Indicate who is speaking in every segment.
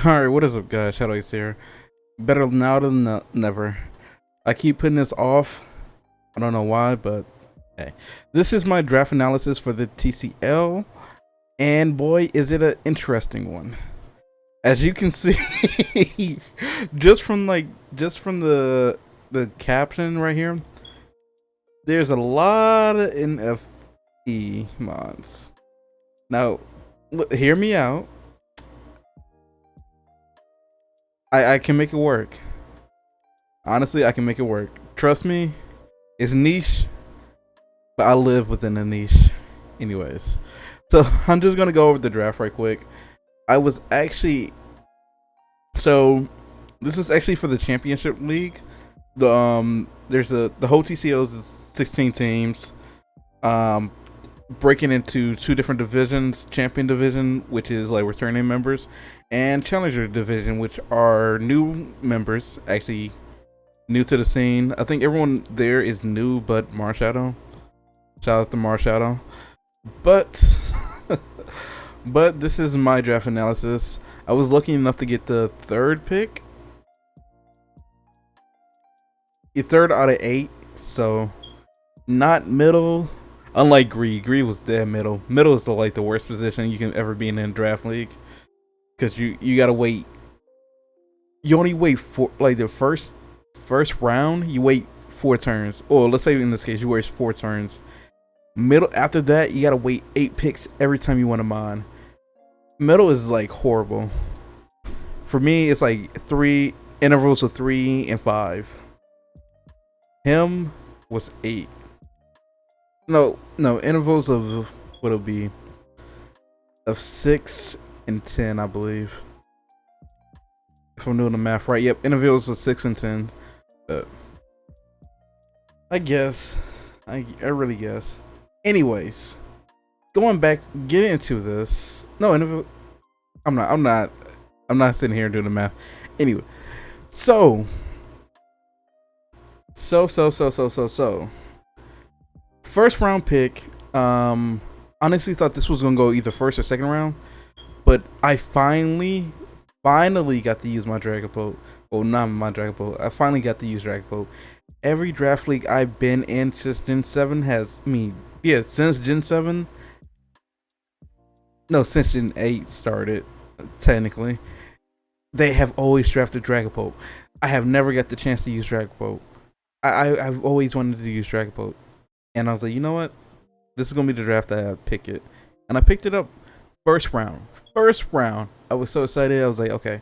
Speaker 1: Alright, what is up guys, Shadowace here. Better now than never. I keep putting this off. I don't know why, but hey. This is my draft analysis for the TCL. And boy, is it an interesting one. As you can see, just from the caption right here, there's a lot of NFE mods. Now, hear me out. I can make it work. Honestly, I can make it work. Trust me, it's niche, but I live within a niche. Anyways, so I'm just gonna go over the draft right quick. I was actually, so this is actually for the championship league. There's the whole TCO is 16 teams. Breaking into two different divisions: champion division, which is like returning members, and challenger division, which are new members, actually new to the scene. I think everyone there is new but Marshadow. Shout out to Marshadow. But but this is my draft analysis. I was lucky enough to get the third pick, the third out of 8, so not middle. Unlike Greed was dead middle. Middle is like the worst position you can ever be in a draft league, because you gotta wait. You only wait for like the first round. You wait 4 turns, or let's say in this case you wait 4 turns. Middle, after that you gotta wait 8 picks every time you want to mine. Middle is like horrible. For me, it's like 3 intervals of 3 and 5. Him was 8. No, intervals of what it'll be of 6 and 10, I believe. If I'm doing the math right. Yep, intervals of 6 and 10. But I guess I really guess. Anyways, going back, get into this. No, interval. I'm not sitting here doing the math. Anyway, so. First round pick. Honestly thought this was gonna go either first or second round, but I finally got to use my Dragapult. Well, not my Dragapult. I finally got to use Dragapult. Every draft league I've been in since Gen 7 since Gen 7. No, since Gen 8 started, technically. They have always drafted Dragapult. I have never got the chance to use Dragapult. I've always wanted to use Dragapult. And I was like, you know what? This is going to be the draft that I pick it. And I picked it up first round. First round. I was so excited. I was like, okay,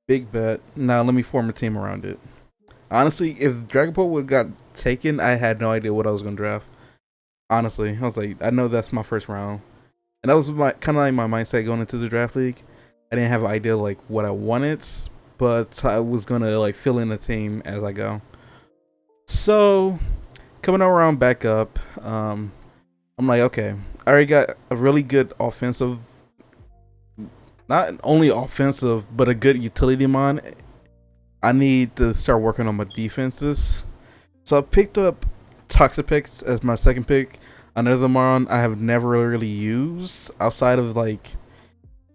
Speaker 1: big bet. Now let me form a team around it. Honestly, if Dragapult would got taken, I had no idea what I was going to draft. Honestly, I was like, I know that's my first round. And that was my kind of like my mindset going into the draft league. I didn't have an idea like what I wanted, but I was going to like fill in a team as I go. So coming around back up, I'm like, okay, I already got a really good offensive, not only offensive, but a good utility mon. I need to start working on my defenses. So I picked up Toxapex as my second pick. Another mon I have never really used outside of like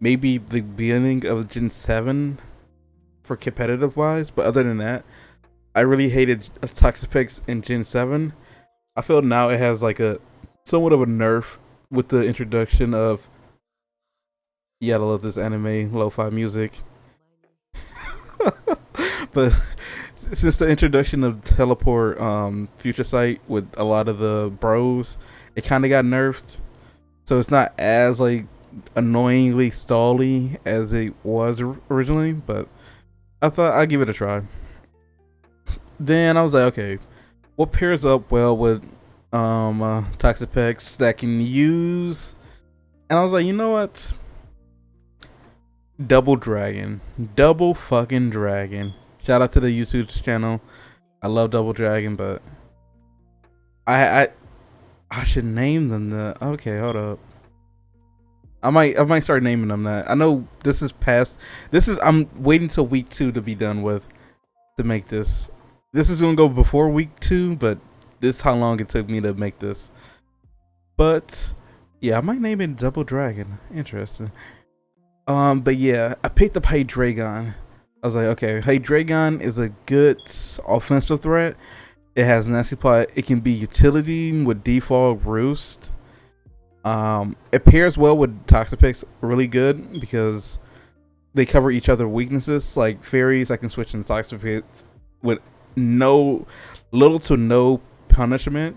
Speaker 1: maybe the beginning of Gen 7 for competitive wise. But other than that, I really hated Toxapex in Gen 7. I feel now it has like a somewhat of a nerf with the introduction of, you gotta love this anime lo-fi music. But since the introduction of teleport future sight with a lot of the bros, it kind of got nerfed, so it's not as like annoyingly stally as it was originally. But I thought I'd give it a try. Then I was like, okay, what pairs up well with Toxapex that can use? And I was like, you know what? Double fucking dragon. Shout out to the YouTube channel. I love Double Dragon, but I should name them that. Okay, hold up. I might start naming them that. I know this is past. I'm waiting till week 2 to be done with to make this. This is gonna go before week 2, but this is how long it took me to make this. But yeah, I might name it Double Dragon. Interesting. But yeah, I picked up Hydreigon. I was like, okay, Hydreigon is a good offensive threat. It has nasty plot. It can be utility with default roost. It pairs well with Toxapex really good because they cover each other's weaknesses. Like fairies, I can switch into Toxapex with little to no punishment.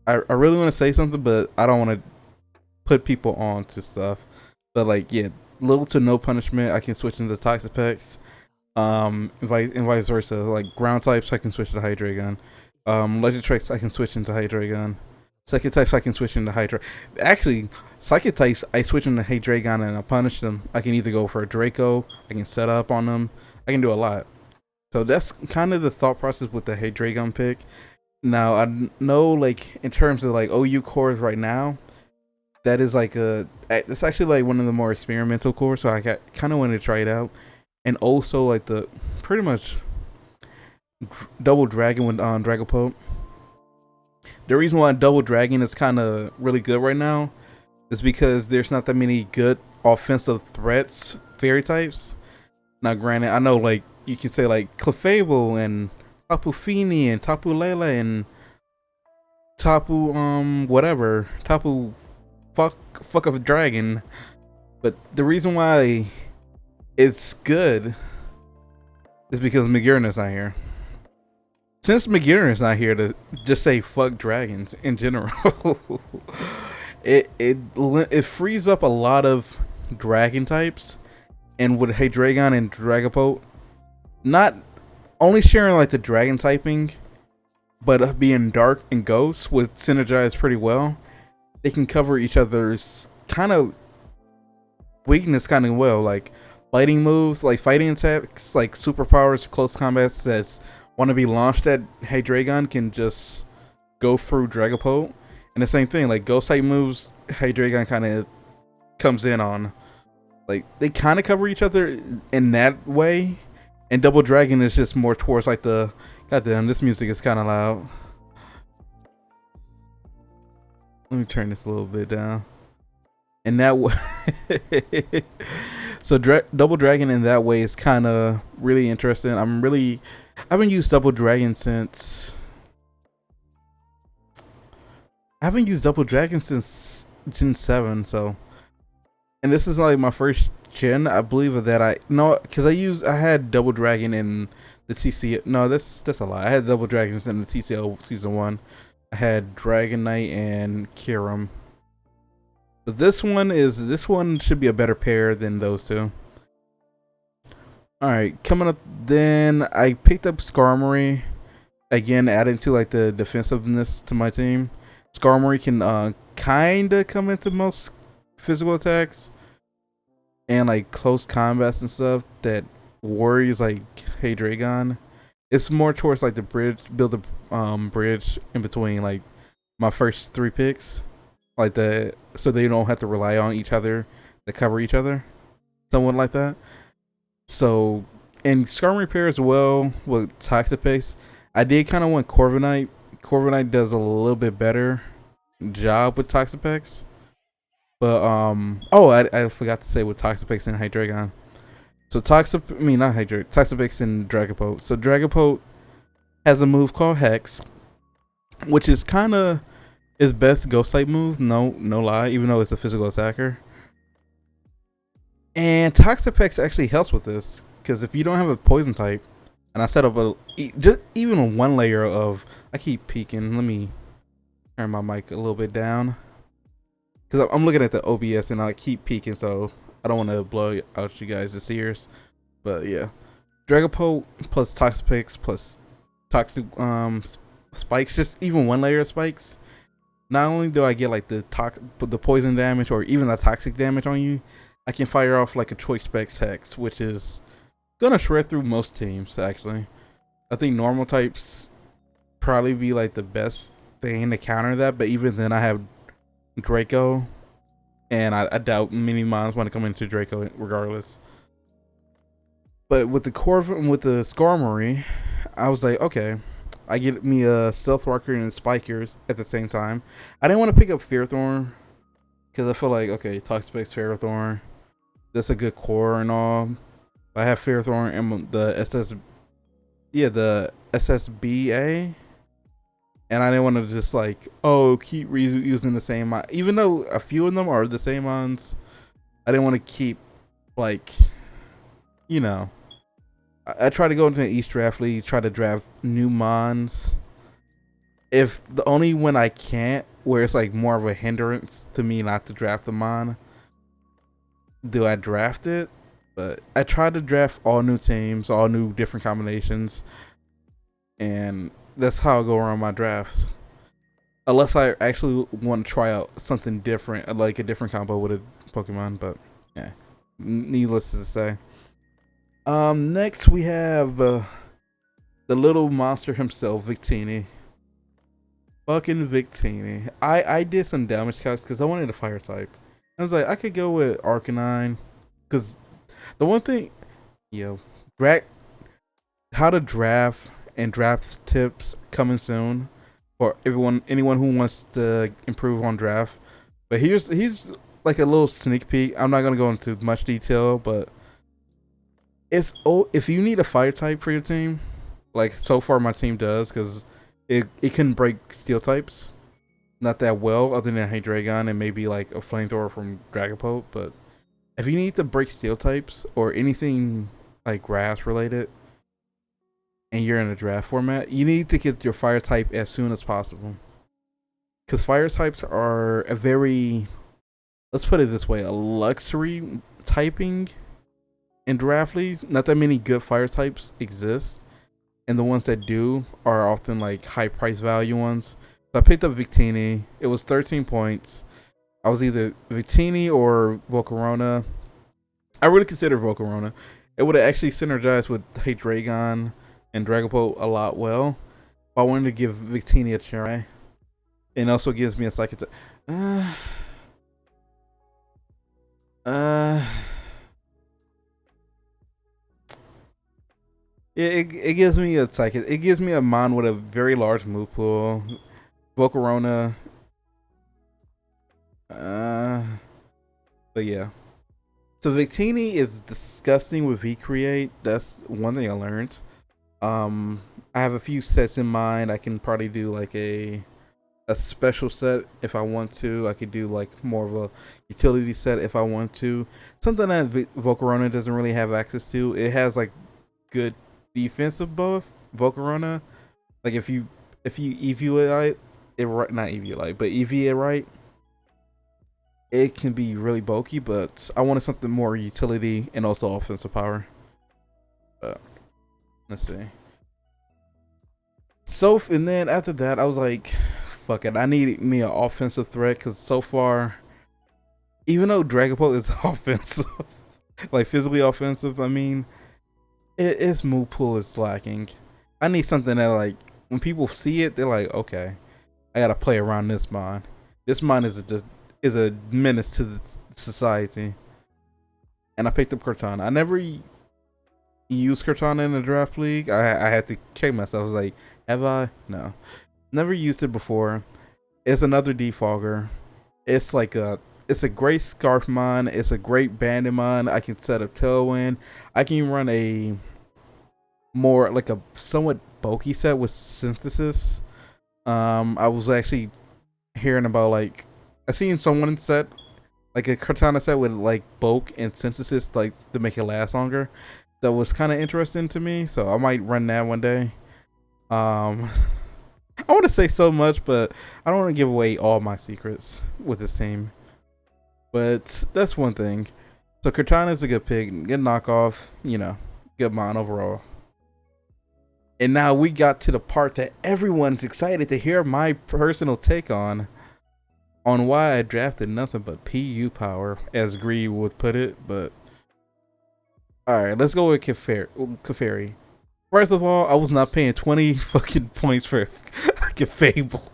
Speaker 1: I really want to say something, but I don't want to put people on to stuff. But like, yeah, little to no punishment. I can switch into Toxapex. And vice versa. Like ground types, I can switch to Hydreigon. Legend tricks, I can switch into Hydreigon. Psychic types, I can switch into Hydra. Actually, Psychic types, I switch into Hydreigon and I punish them. I can either go for a Draco, I can set up on them. I can do a lot. So that's kind of the thought process with the Hydreigon pick. Now, I know, like, in terms of, like, OU cores right now, that is, like, it's actually, like, one of the more experimental cores, so I kind of wanted to try it out. And also, like, the, pretty much, Double Dragon with Dragapult. The reason why Double Dragon is kind of really good right now is because there's not that many good offensive threats, fairy types. Now, granted, I know, like, you can say, like, Clefable and Tapu Fini and Tapu Lele and Tapu, whatever. Tapu fuck of a dragon. But the reason why it's good is because Magearna's not here. Since Magearna's not here to just say fuck dragons in general, it frees up a lot of dragon types, and with Hydreigon and Dragapult, not only sharing like the dragon typing, but being dark and ghost would synergize pretty well. They can cover each other's kind of weakness kind of well, like fighting moves, like fighting attacks, like superpowers, close combats that's want to be launched at Hydreigon can just go through Dragapult. And the same thing, like ghost type moves, Hydreigon kind of comes in on. Like they kind of cover each other in that way. And Double Dragon is just more towards like the, goddamn, this music is kind of loud. Let me turn this a little bit down. And that way, so Double Dragon in that way is kind of really interesting. I haven't used Double Dragon since Gen 7, so, and this is like my first gen, I believe, that because I had Double Dragon in the TCL. No, that's a lie. I had Double Dragons in the TCL Season 1. I had Dragonite and Kyurem. But this one should be a better pair than those two. Alright, coming up then, I picked up Skarmory. Again, adding to like the defensiveness to my team. Skarmory can kinda come into most physical attacks and like close combats and stuff that worries like Hydreigon. It's more towards like the bridge, build the bridge in between like my first 3 picks. Like so they don't have to rely on each other to cover each other. Somewhat like that. So, and Skarmory pair as well with Toxapex. I did kind of want Corviknight. Corviknight does a little bit better job with Toxapex. But, I forgot to say with Toxapex and Hydreigon. So, Toxapex and Dragapult. So, Dragapult has a move called Hex, which is kind of his best ghost type move. No lie, even though it's a physical attacker. And Toxapex actually helps with this, because if you don't have a poison type, and I set up just even one layer of, I keep peeking, let me turn my mic a little bit down, because I'm looking at the OBS and I keep peeking, so I don't want to blow out you guys' ears. But yeah, Dragapult plus Toxapex plus toxic spikes, just even one layer of spikes. Not only do I get like the poison damage or even the toxic damage on you, I can fire off like a Choice Specs Hex, which is gonna shred through most teams, actually. I think normal types probably be like the best thing to counter that, but even then I have Draco, and I doubt many moms want to come into Draco regardless. But with the Skarmory, I was like, okay, I get me a Stealth Walker and Spikers at the same time. I didn't want to pick up Fearthorn, because I feel like, okay, Toxapex, Ferrothorn, that's a good core and all. I have Ferrothorn and the the SSBA, and I didn't want to just like, oh, keep using the same mon, even though a few of them are the same mons. I didn't want to keep like, you know, I try to go into the East Draft League, try to draft new mons. If the only when I can't, where it's like more of a hindrance to me not to draft the mon, do I draft it? But I try to draft all new teams, all new different combinations, and that's how I go around my drafts. Unless I actually want to try out something different, like a different combo with a Pokemon, but yeah, needless to say. Next we have the little monster himself, Victini. Fucking Victini. I did some damage calcs because I wanted a fire type. I was like, I could go with Arcanine, because the one thing, how to draft and draft tips coming soon for anyone who wants to improve on draft. But he's like a little sneak peek. I'm not gonna go into much detail, but if you need a fire type for your team, like so far my team does, because it can break steel types, not that well, other than Hydreigon and maybe like a flamethrower from Dragapult. But if you need to break steel types or anything like grass related, and you're in a draft format, you need to get your fire type as soon as possible, because fire types are a very, let's put it this way, a luxury typing in draft leagues. Not that many good fire types exist, and the ones that do are often like high price value ones. So I picked up Victini. It was 13 points. I was either Victini or Volcarona. I really consider Volcarona. It would have actually synergized with Hydreigon and Dragapult a lot well. But I wanted to give Victini a try. It also gives me a psychic. It gives me a psychic. It gives me a mon with a very large move pool. Volcarona. But yeah. So Victini is disgusting with V-Create. That's one thing I learned. I have a few sets in mind. I can probably do like a special set if I want to. I could do like more of a utility set if I want to. Something that Volcarona doesn't really have access to. It has like good defensive buff. Volcarona, like if you evaluate it right, not evaluate, but EV it right, it can be really bulky. But I wanted something more utility and also offensive power. Let's see. So, and then after that, I was like, fuck it. I need me an offensive threat, because so far, even though Dragapult is offensive, like physically offensive, I mean, its move pool is lacking. I need something that, like, when people see it, they're like, okay, I gotta play around this mon. This mon is a menace to the society. And I picked up Cortana. I never used Cortana in the draft league. I had to check myself. I was like, have I? No. Never used it before. It's another defogger. It's like it's a great Scarf mon. It's a great Bandit mon. I can set up Tailwind. I can run a more like a somewhat bulky set with Synthesis. I was actually hearing about, like, I seen someone set like a Cortana set with like bulk and Synthesis, like to make it last longer. That was kind of interesting to me, so I might run that one day. I want to say so much, but I don't want to give away all my secrets with this team. But that's one thing. So Cortana is a good pick, good knockoff, good mon overall. And now we got to the part that everyone's excited to hear my personal take on why I drafted nothing but PU power, as Greed would put it. But alright, let's go with Clefairy. First of all, I was not paying 20 fucking points for Fable.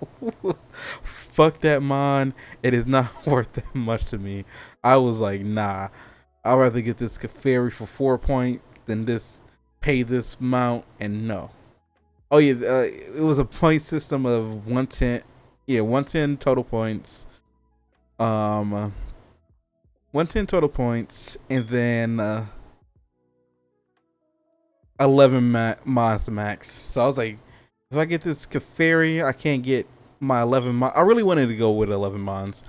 Speaker 1: Fuck that mon. It is not worth that much to me. I was like, nah. I'd rather get this Clefairy for 4 points than pay this amount, and no. Oh yeah, it was a point system of 110. Yeah, 110 total points. Um, 110 total points, and then 11 mods max. So I was like, if I get this Clefairy, I can't get my 11 mods. I really wanted to go with 11 mods.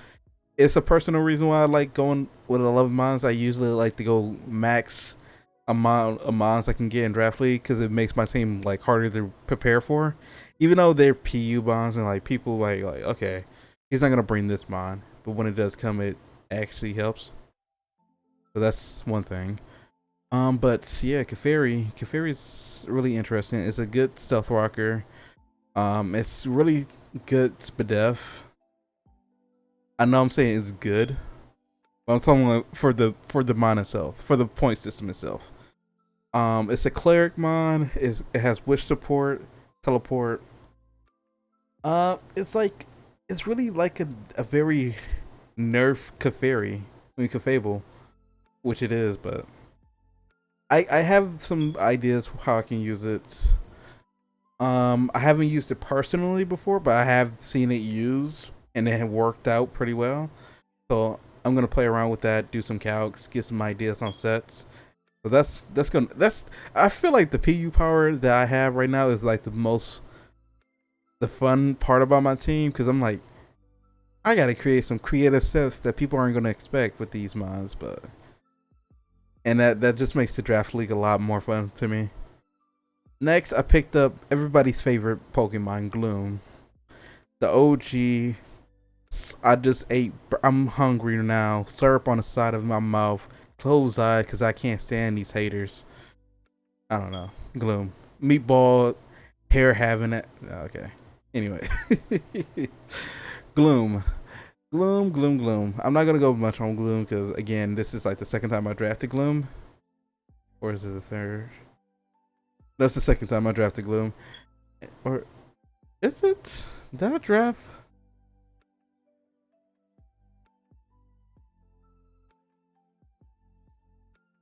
Speaker 1: It's a personal reason why I like going with 11 mods. I usually like to go max amount of mods I can get in Draft League because it makes my team like harder to prepare for. Even though they're PU bonds and like people like okay, he's not gonna bring this mod, but when it does come, it actually helps. So that's one thing. But yeah, Clefairy is really interesting. It's a good stealth rocker. It's really good Spadef. I know I'm saying it's good, but I'm talking about for the mon itself, for the point system itself. It's a cleric mon. It has wish support, teleport. It's really like a very nerf Clefairy. I mean Clefable, which it is, but I have some ideas how I can use it. I haven't used it personally before, but I have seen it used and it worked out pretty well. So I'm gonna play around with that, do some calcs, get some ideas on sets. So that's I feel like the PU power that I have right now is like the fun part about my team, because I'm like, I gotta create some creative sets that people aren't gonna expect with these mods, and that just makes the Draft League a lot more fun to me. Next, I picked up everybody's favorite Pokemon, Gloom. The OG. I just ate. I'm hungry now. Syrup on the side of my mouth. Closed eye because I can't stand these haters. I don't know. Gloom. Meatball. Hair having it. Okay. Anyway. Gloom. Gloom. I'm not going to go much on Gloom because, again, this is like the second time I drafted Gloom. Or is it the third? That's the second time I drafted Gloom. Or is it? Did I draft?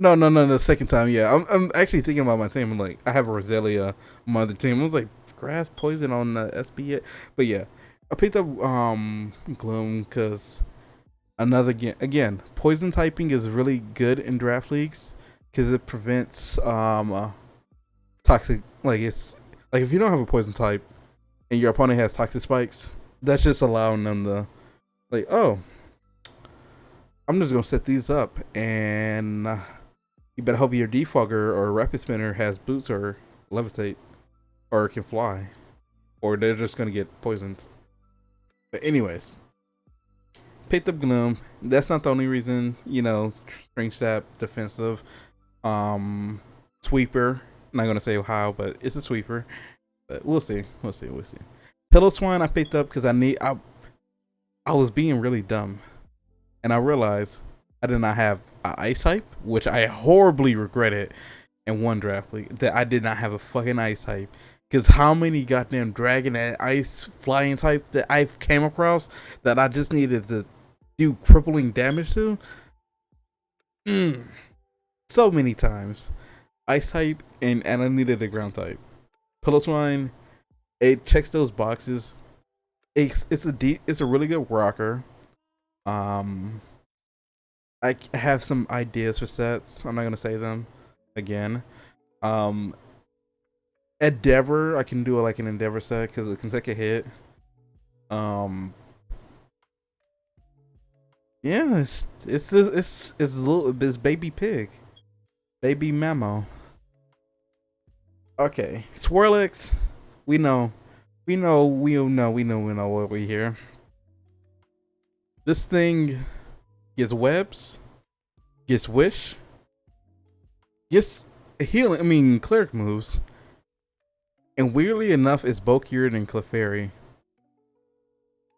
Speaker 1: No, the second time, yeah. I'm actually thinking about my team. I'm like, I have a Roselia on my other team. I was like, grass poison on the SB. But yeah, I picked up Gloom because another again, poison typing is really good in draft leagues because it prevents toxic, like it's like if you don't have a poison type and your opponent has toxic spikes, that's just allowing them to like, oh, I'm just gonna set these up and you better hope your defogger or rapid spinner has boots or levitate or can fly, or they're just gonna get poisoned. But anyways, picked up Gloom. That's not the only reason, string sap, defensive, sweeper. I'm not gonna say how, but it's a sweeper. But we'll see. Pillow Swine I picked up because I was being really dumb, and I realized I did not have an ice type, which I horribly regretted in one draft league that I did not have a fucking ice type. Because how many goddamn dragon and ice flying types that I've came across that I just needed to do crippling damage to? So many times. Ice type and I needed a ground type. Pillow Swine, it checks those boxes. It's a really good rocker. I have some ideas for sets. I'm not gonna say them again. Endeavor, I can do like an Endeavor set because it can take a hit. Yeah, it's this baby pig, baby mammo. Okay, Swirlix, we know what we hear. This thing gets webs, gets wish, gets healing. I mean, cleric moves, and weirdly enough, it's bulkier than Clefairy.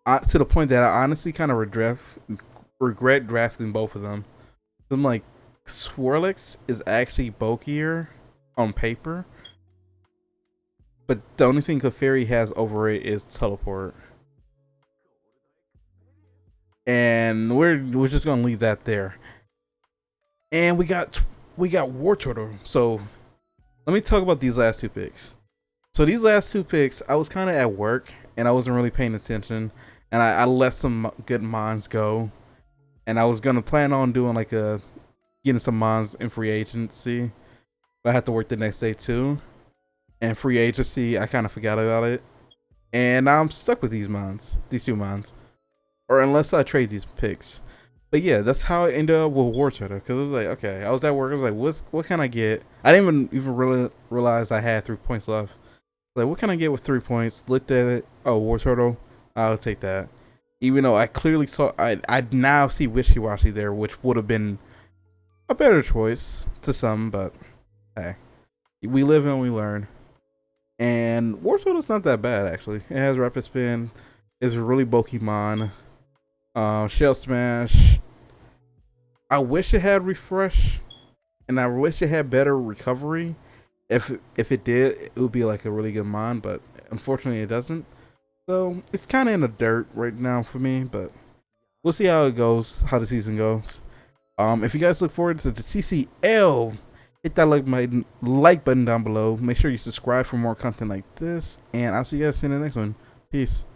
Speaker 1: To the point that I honestly kind of regret drafting both of them. I'm like, Swirlix is actually bulkier on paper, but the only thing Clefairy has over it is teleport. And we're just gonna leave that there. And we got War Turtle. So let me talk about these last two picks. So these last two picks, I was kind of at work and I wasn't really paying attention, and I let some good mons go and I was gonna plan on doing like getting some mons in free agency, but I had to work the next day too. And free agency, I kind of forgot about it, and now I'm stuck with these two mons, or unless I trade these picks. But yeah, that's how I ended up with War Turtle, because it was like, okay, I was at work, I was like, what can I get? I didn't even really realize I had 3 points left. Like, what can I get with 3 points? Looked at it, oh, War Turtle, I'll take that. Even though I clearly saw, I now see Wishy-Washy there, which would have been a better choice to some, but hey, we live and we learn. And War Turtle's not that bad, actually. It has Rapid Spin, it's a really bulky mon. Shell Smash. I wish it had Refresh, and I wish it had better recovery. If it did, it would be like a really good mon, but unfortunately it doesn't. So it's kind of in the dirt right now for me, but we'll see how it goes, how the season goes. If you guys look forward to the TCL, hit that like button down below. Make sure you subscribe for more content like this, and I'll see you guys in the next one. Peace.